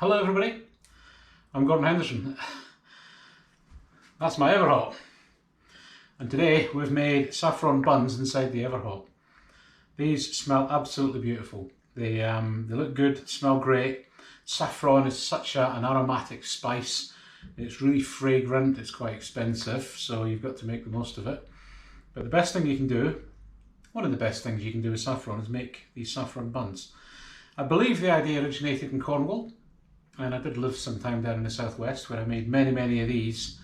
Hello everybody, I'm Gordon Henderson. That's my Everhot. And today we've made saffron buns inside the Everhot. These smell absolutely beautiful. They look good, smell great. Saffron is such an aromatic spice. It's really fragrant, it's quite expensive, so you've got to make the most of it. But the best thing you can do, one of the best things you can do with saffron is make these saffron buns. I believe the idea originated in Cornwall. And I did live some time down in the southwest where I made many of these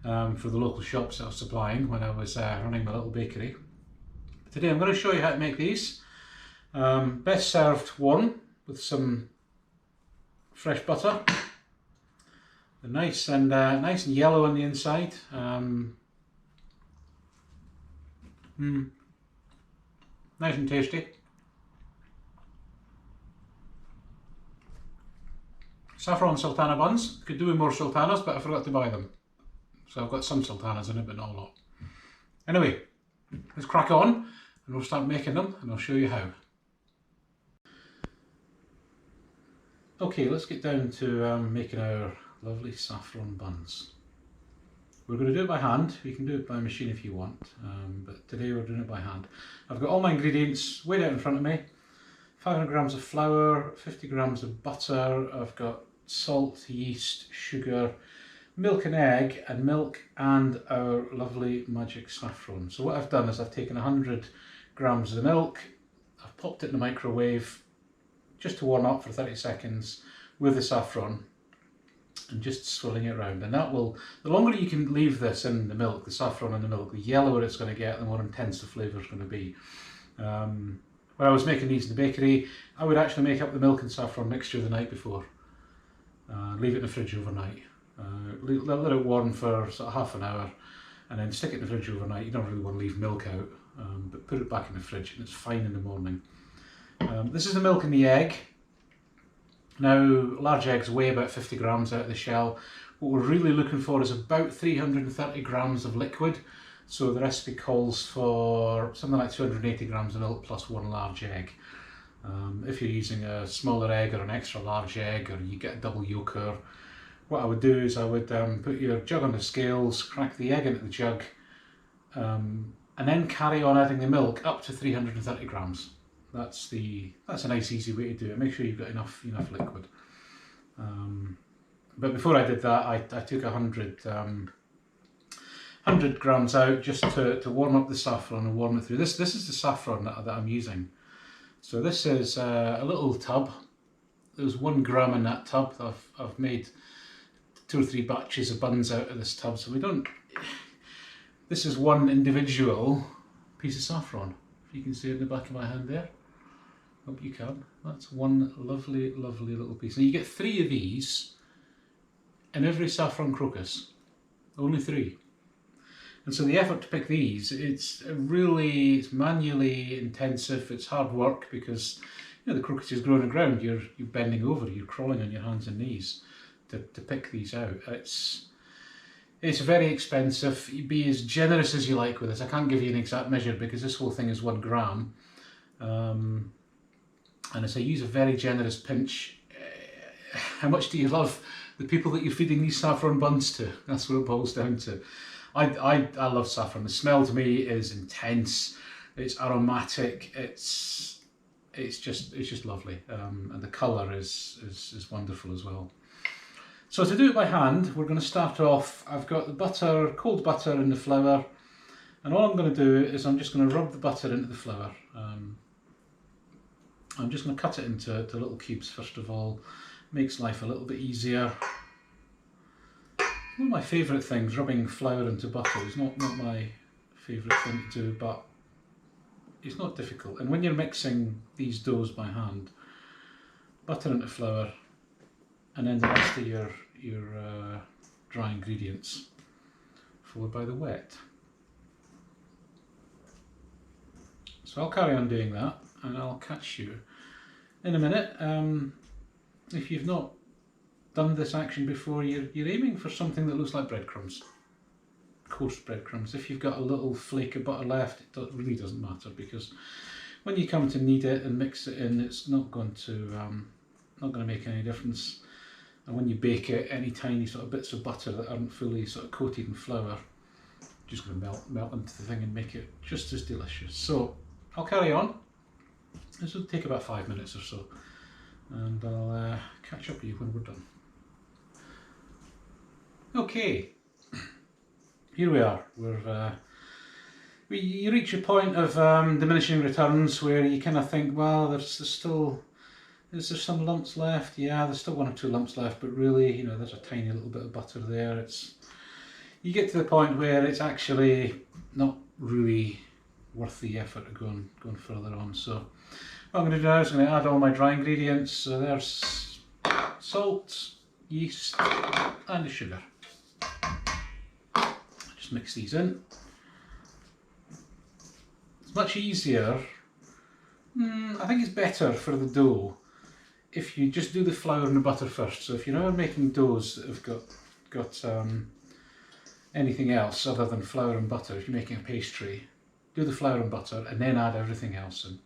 for the local shops that I was supplying when I was running my little bakery. Today I'm going to show you how to make these. Best served warm with some fresh butter. They're nice and yellow on the inside. Nice and tasty. Saffron Sultana buns. Could do with more sultanas, but I forgot to buy them. So I've got some sultanas in it, but not a lot. Anyway, let's crack on and we'll start making them and I'll show you how. Okay, let's get down to making our lovely saffron buns. We're going to do it by hand. You can do it by machine if you want, but today we're doing it by hand. I've got all my ingredients weighed out in front of me. 500 grams of flour, 50 grams of butter, I've got salt, yeast, sugar, milk and egg, and milk and our lovely magic saffron. So what I've done is I've taken 100 grams of the milk, I've popped it in the microwave just to warm up for 30 seconds with the saffron and just swirling it around. And that will, the longer you can leave this in the milk, the saffron in the milk, the yellower it's going to get, the more intense the flavour is going to be. When I was making these in the bakery, I would actually make up the milk and saffron mixture the night before. Leave it in the fridge overnight. Let it warm for sort of half an hour and then stick it in the fridge overnight. You don't really want to leave milk out, but put it back in the fridge and it's fine in the morning. This is the milk and the egg. Now, large eggs weigh about 50 grams out of the shell. What we're really looking for is about 330 grams of liquid. So the recipe calls for something like 280 grams of milk plus one large egg. If you're using a smaller egg or an extra large egg, or you get a double yolker, what I would do is I would put your jug on the scales, crack the egg into the jug, and then carry on adding the milk up to 330 grams. That's a nice easy way to do it. Make sure you've got enough liquid. But before I did that, I took 100 grams out just to warm up the saffron and warm it through. This is the saffron that I'm using. So this is a little tub. There's 1 gram in that tub. I've made 2 or 3 batches of buns out of this tub. So this is one individual piece of saffron. If you can see it in the back of my hand there. Hope you can. That's one lovely little piece. And you get 3 of these in every saffron crocus. Only 3. And so the effort to pick these, it's manually intensive, it's hard work because the crocus is growing on the ground, you're bending over, you're crawling on your hands and knees to pick these out. It's very expensive. You be as generous as you like with this. I can't give you an exact measure because this whole thing is 1 gram. And as I use a very generous pinch, how much do you love the people that you're feeding these saffron buns to? That's what it boils down to. I love saffron. The smell to me is intense. It's aromatic. It's just lovely, and the colour is wonderful as well. So to do it by hand, we're going to start off. I've got the butter, cold butter, in the flour, and all I'm going to do is I'm just going to rub the butter into the flour. I'm just going to cut it into little cubes first of all. Makes life a little bit easier. One of my favourite things, rubbing flour into butter, is not my favourite thing to do, but it's not difficult. And when you're mixing these doughs by hand, butter into flour, and then the rest of your dry ingredients, followed by the wet. So I'll carry on doing that, and I'll catch you in a minute. If you've not done this action before, you're aiming for something that looks like breadcrumbs, coarse breadcrumbs. If you've got a little flake of butter left, it really doesn't matter, because when you come to knead it and mix it in, it's not going to make any difference. And when you bake it, any tiny sort of bits of butter that aren't fully sort of coated in flour, just going to melt into the thing and make it just as delicious. So I'll carry on. This will take about 5 minutes or so, and I'll catch up with you when we're done. Okay, here we are. You reach a point of diminishing returns where you kind of think, well, is there some lumps left? Yeah, there's still 1 or 2 lumps left, but really, you know, there's a tiny little bit of butter there. You get to the point where it's actually not really worth the effort of going further on. So what I'm going to do now is I'm going to add all my dry ingredients. So there's salt, yeast, and the sugar. Just mix these in. It's much easier. I think it's better for the dough if you just do the flour and the butter first. So if you're ever making doughs that have got anything else other than flour and butter, if you're making a pastry, do the flour and butter and then add everything else in.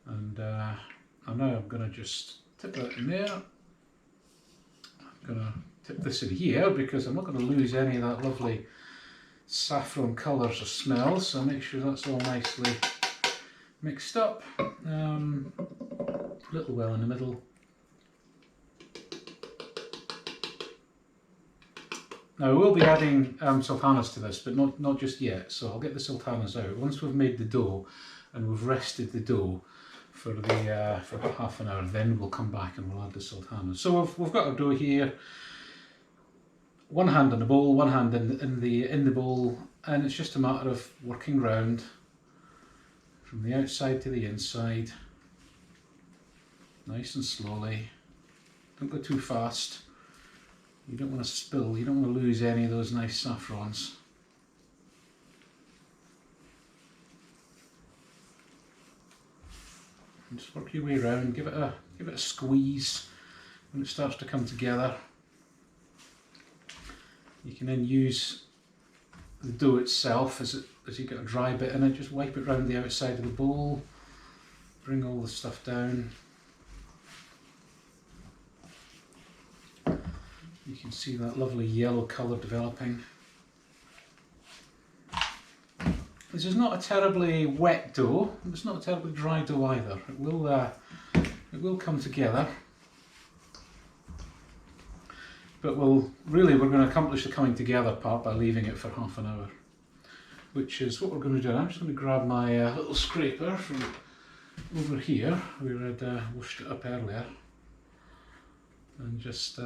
And now I'm going to just tip that in there. I'm going to tip this in here because I'm not going to lose any of that lovely saffron colours or smells, so make sure that's all nicely mixed up. A little well in the middle. Now we will be adding sultanas to this, but not just yet, so I'll get the sultanas out. Once we've made the dough and we've rested the dough for about half an hour, then we'll come back and we'll add the sultanas. So we've got our dough here. One hand in the bowl, one hand in the bowl, and it's just a matter of working round from the outside to the inside, nice and slowly. Don't go too fast. You don't want to spill, you don't want to lose any of those nice saffrons. And just work your way around, give it a squeeze when it starts to come together. You can then use the dough itself as you get a dry bit in it, just wipe it around the outside of the bowl, bring all the stuff down. You can see that lovely yellow colour developing. This is not a terribly wet dough, it's not a terribly dry dough either. It will come together. But we're going to accomplish the coming together part by leaving it for half an hour, which is what we're going to do. I'm just going to grab my little scraper from over here, where I'd washed it up earlier, and just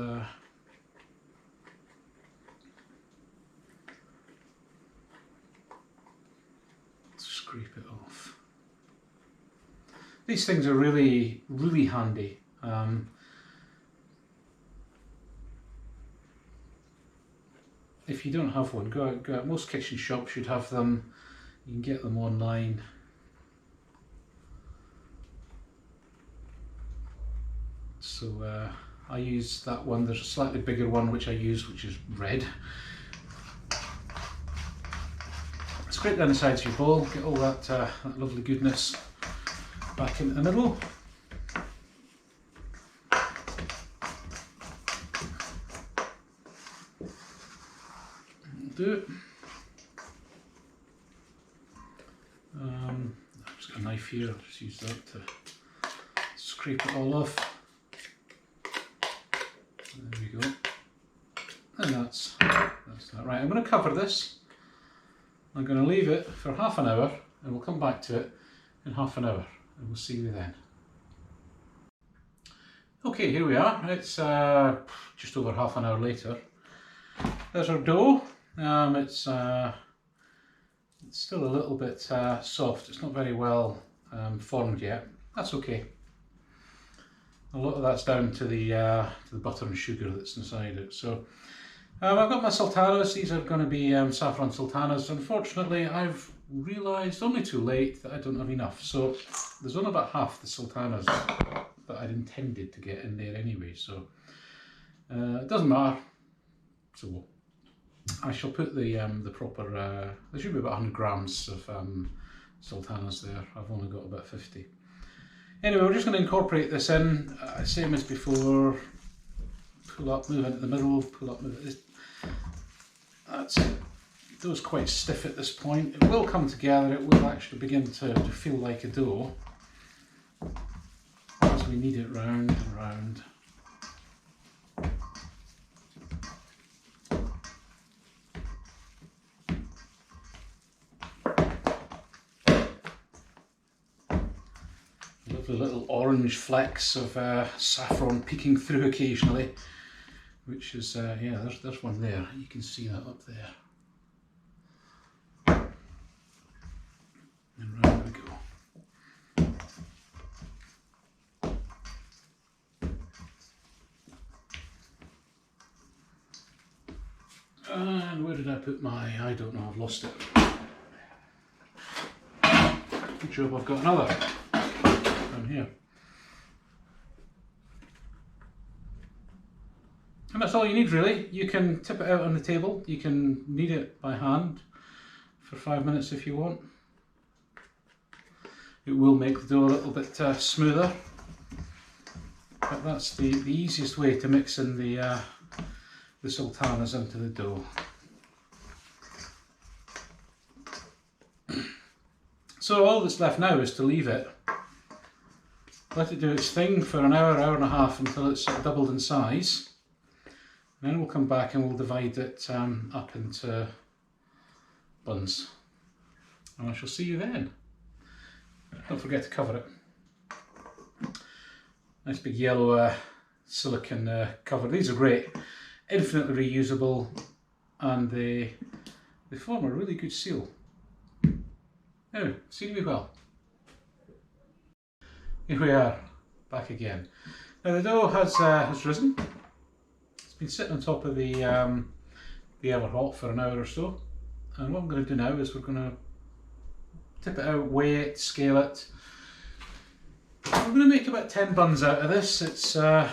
scrape it off. These things are really, really handy. If you don't have one, go out. Most kitchen shops should have them. You can get them online. So I use that one. There's a slightly bigger one which I use, which is red. Scrape down the sides of your bowl, get all that lovely goodness back into the middle. Do it. I've just got a knife here, I'll just use that to scrape it all off. There we go. And that's that. Right, I'm going to cover this. I'm going to leave it for half an hour and we'll come back to it in half an hour and we'll see you then. Okay, here we are. It's just over half an hour later. There's our dough. It's still a little bit soft. It's not very well formed yet. That's okay. A lot of that's down to the butter and sugar that's inside it. So I've got my sultanas. These are going to be Saffron Sultanas. Unfortunately, I've realised only too late that I don't have enough. So there's only about half the sultanas that I'd intended to get in there anyway. So it doesn't matter. So I shall put the proper, there should be about 100 grams of sultanas there. I've only got about 50. Anyway, we're just going to incorporate this in, same as before. pull up, move into the middle, pull up, move it. That's it. Dough's quite stiff at this point. It will come together, it will actually begin to feel like a dough as we knead it round and round. Lovely little orange flecks of saffron peeking through occasionally, which is, yeah, there's one there. You can see that up there. And round we go. And where did I put my, I don't know, I've lost it. Good job, I've got another down here. And that's all you need really. You can tip it out on the table, you can knead it by hand for 5 minutes if you want. It will make the dough a little bit smoother, but that's the easiest way to mix in the sultanas into the dough. So all that's left now is to leave it, let it do its thing for an hour, hour and a half until it's doubled in size. And then we'll come back and we'll divide it up into buns. And I shall see you then. Don't forget to cover it. Nice big yellow silicone cover. These are great, infinitely reusable, and they form a really good seal. Anyway, seal me well. Here we are, back again. Now the dough has risen. It's been sitting on top of the Everhot for an hour or so. And what I'm going to do now is we're going to tip it out, weigh it, scale it. I'm going to make about 10 buns out of this. It's 10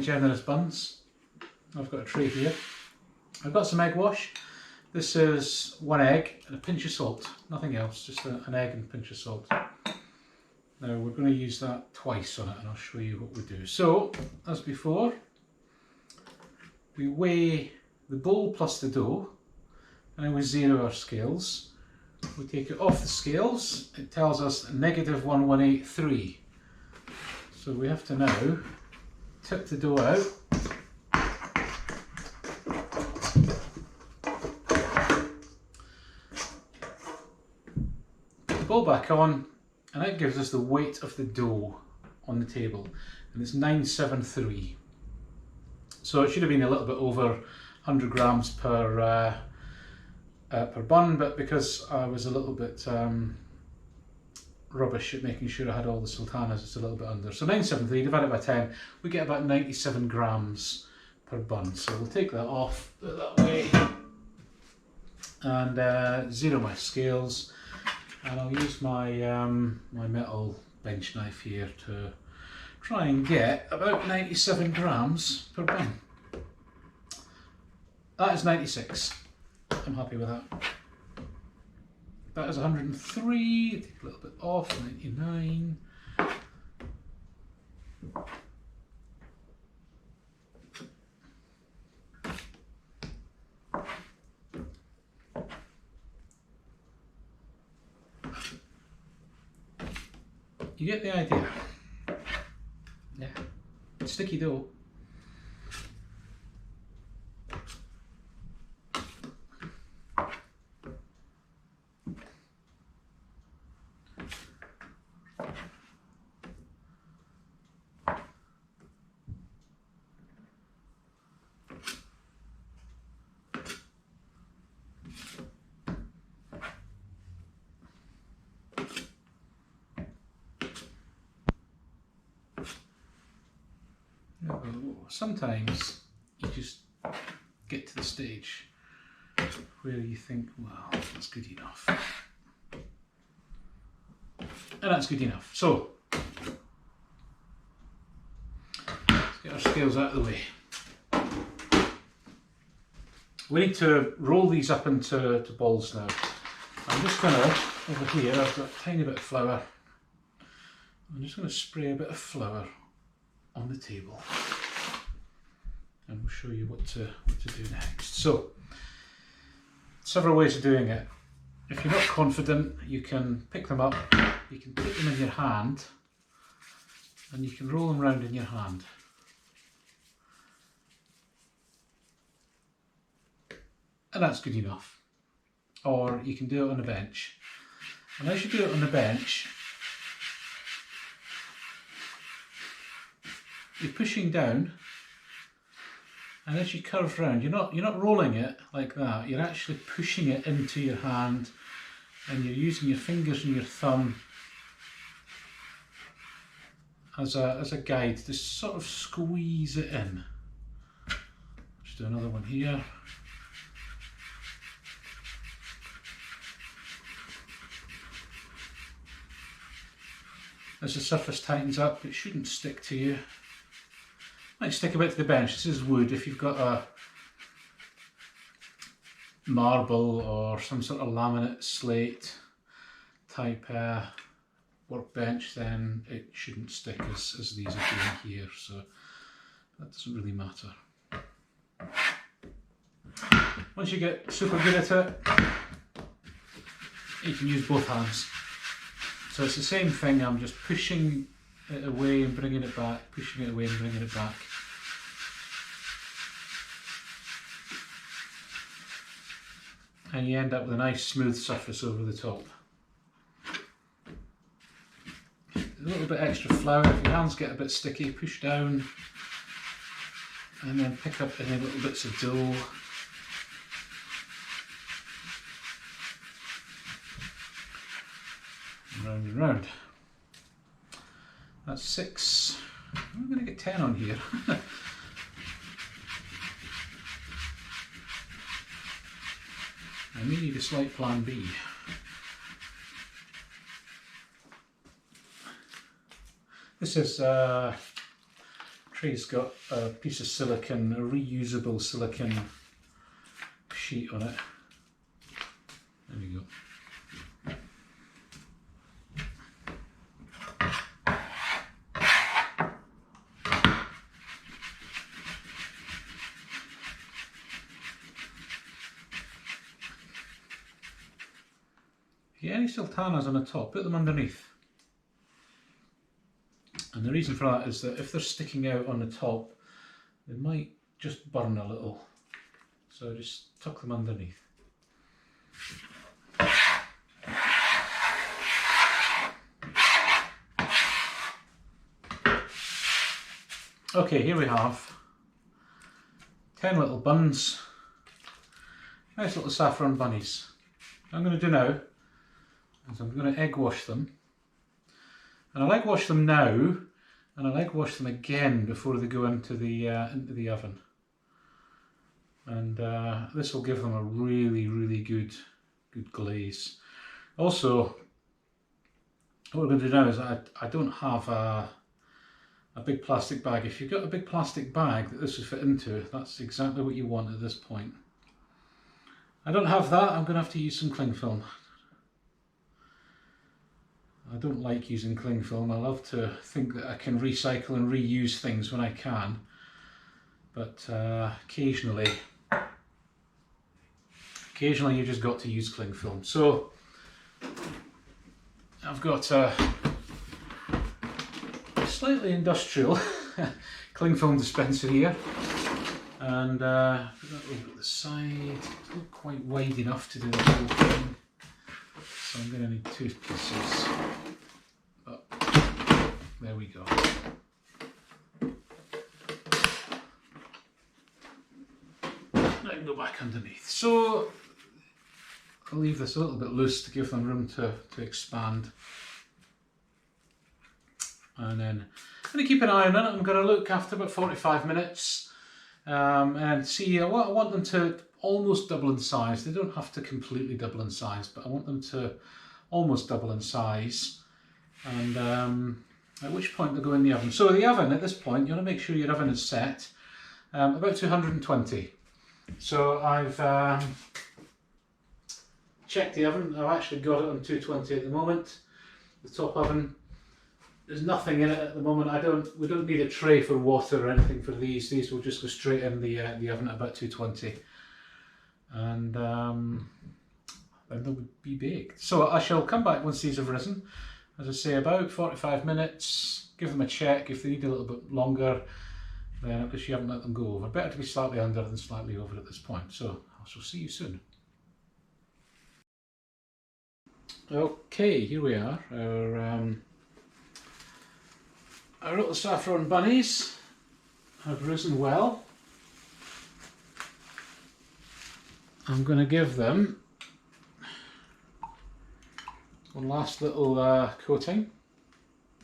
generous buns. I've got a tray here. I've got some egg wash. This is 1 egg and a pinch of salt, nothing else, just an egg and a pinch of salt. Now we're going to use that twice on it and I'll show you what we do. So, as before, we weigh the bowl plus the dough and then we zero our scales. We take it off the scales, it tells us -1183. So we have to now tip the dough out. Put the bowl back on, and that gives us the weight of the dough on the table, and it's 973. So it should have been a little bit over 100 grams per bun, but because I was a little bit rubbish at making sure I had all the sultanas, it's a little bit under. So 973 divided by 10, we get about 97 grams per bun. So we'll take that off, put it that way, and zero my scales. And I'll use my my metal bench knife here to try and get about 97 grams per bun. That is 96. I'm happy with that. That is 103. Take a little bit off. 99. You get the idea. Yeah. Sticky dough. Sometimes you just get to the stage where you think, well, that's good enough. And that's good enough. So, let's get our scales out of the way. We need to roll these up into balls now. I'm just going to, over here, I've got a tiny bit of flour. I'm just going to spray a bit of flour on the table. and we'll show you what to do next. So, several ways of doing it. If you're not confident, you can pick them up, you can take them in your hand, and you can roll them around in your hand. And that's good enough. Or you can do it on a bench. And as you do it on the bench, you're pushing down, and as you curve round, you're not rolling it like that. You're actually pushing it into your hand, and you're using your fingers and your thumb as a guide to sort of squeeze it in. Just do another one here. As the surface tightens up, it shouldn't stick to you. Might stick a bit to the bench. This is wood. If you've got a marble or some sort of laminate slate type workbench, then it shouldn't stick as these are doing here, so that doesn't really matter. Once you get super good at it, you can use both hands. So it's the same thing, I'm just pushing it away and bringing it back, pushing it away and bringing it back. And you end up with a nice smooth surface over the top. A little bit extra flour, if your hands get a bit sticky, push down and then pick up any little bits of dough. Round and round. That's 6. I'm going to get 10 on here. I may need a slight plan B. This is tray's got a piece of silicone, a reusable silicone sheet on it. There we go. Any sultanas on the top, put them underneath. And the reason for that is that if they're sticking out on the top, they might just burn a little. So just tuck them underneath. Okay, here we have 10 little buns. Nice little saffron bunnies. What I'm going to do now is I'm going to egg wash them, and I'll egg wash them now, and I'll egg wash them again before they go into the oven, and this will give them a really good glaze. Also, what we're going to do now is I don't have a big plastic bag. If you've got a big plastic bag that this will fit into, that's exactly what you want at this point. I don't have that. I'm going to have to use some cling film. I don't like using cling film. I love to think that I can recycle and reuse things when I can, but occasionally you just got to use cling film. So I've got a slightly industrial cling film dispenser here, and put that over at the side. It's not quite wide enough to do the whole thing. So I'm going to need 2 pieces, but there we go. I can go back underneath. So I'll leave this a little bit loose to give them room to expand. And then I'm going to keep an eye on it. I'm going to look after about 45 minutes and see. I want them to almost double in size. They don't have to completely double in size, but I want them to almost double in size, and at which point they'll go in the oven. So the oven, at this point, you want to make sure your oven is set about 220. So I've checked the oven. I've actually got it on 220 at the moment, the top oven. there's nothing in it at the moment. We don't need a tray for water or anything for these. These will just go straight in the oven at about 220, and then they'll be baked. So I shall come back once these have risen. As I say, about 45 minutes. Give them a check. If they need a little bit longer, then because you haven't let them go over. Better to be slightly under than slightly over at this point. So I shall see you soon. Okay, here we are. Our little saffron bunnies have risen well. I'm going to give them one last little coating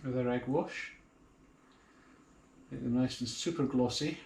with our egg wash. Make them nice and super glossy.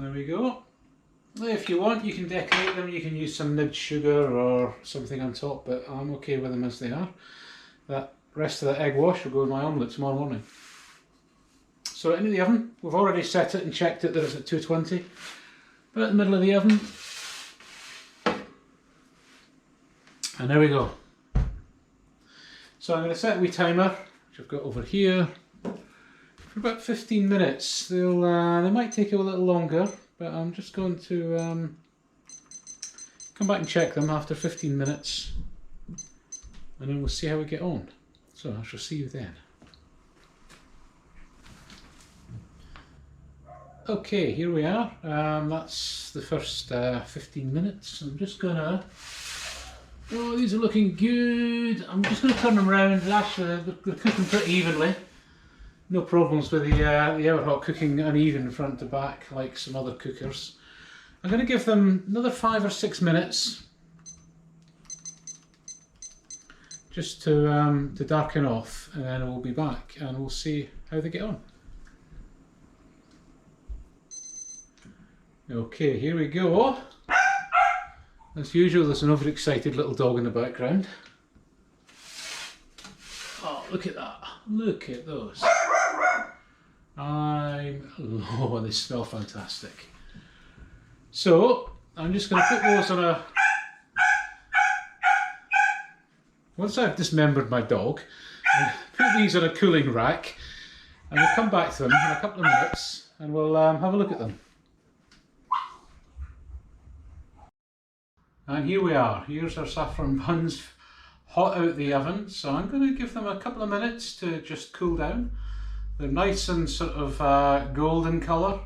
There we go. If you want, you can decorate them. You can use some nibbed sugar or something on top, but I'm okay with them as they are. That rest of the egg wash will go in my omelette tomorrow morning. So into the oven. We've already set it and checked it that it's at 220. But at the middle of the oven. And there we go. So I'm going to set a wee timer, which I've got over here. For about 15 minutes. They might take a little longer, but I'm just going to come back and check them after 15 minutes, and then we'll see how we get on. So I shall see you then. Okay, here we are. That's the first 15 minutes. I'm just gonna. Oh, these are looking good. I'm just gonna turn them around. Actually, they're cooking pretty evenly. No problems with the Everhot cooking uneven front to back like some other cookers. I'm going to give them another 5 or 6 minutes just to darken off, and then we'll be back and we'll see how they get on. Okay, here we go. As usual, there's an overexcited little dog in the background. Oh, look at that. Look at those. Oh, they smell fantastic. So I'm just going to put those on a. Once I've dismembered my dog, I'll put these on a cooling rack, and we'll come back to them in a couple of minutes, and we'll have a look at them. And here we are. Here's our saffron buns, hot out the oven. So I'm going to give them a couple of minutes to just cool down. They're nice and sort of golden colour.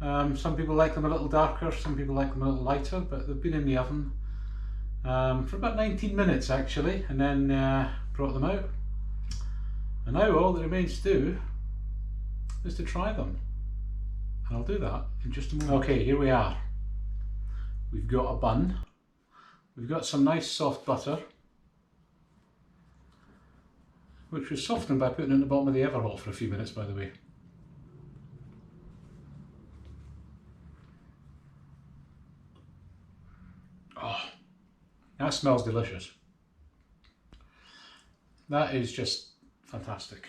Some people like them a little darker, some people like them a little lighter, but they've been in the oven for about 19 minutes actually, and then brought them out. And now all that remains to do is to try them. And I'll do that in just a moment. Okay, here we are. We've got a bun. We've got some nice soft butter, which was softened by putting it in the bottom of the Everhot for a few minutes, by the way. Oh, that smells delicious. That is just fantastic.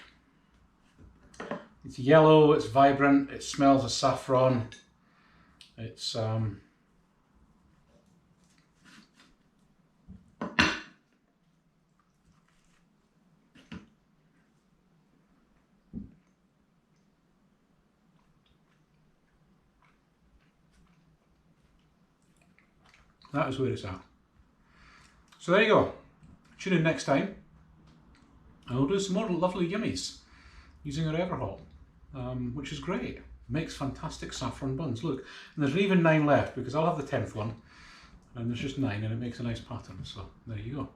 It's yellow, it's vibrant, it smells of saffron. It's that is where it's at. So there you go. Tune in next time and we'll do some more lovely yummies using our Everhot, which is great. Makes fantastic saffron buns. Look, and there's even 9 left because I'll have the 10th one, and there's just 9 and it makes a nice pattern. So there you go.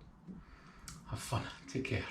Have fun. Take care.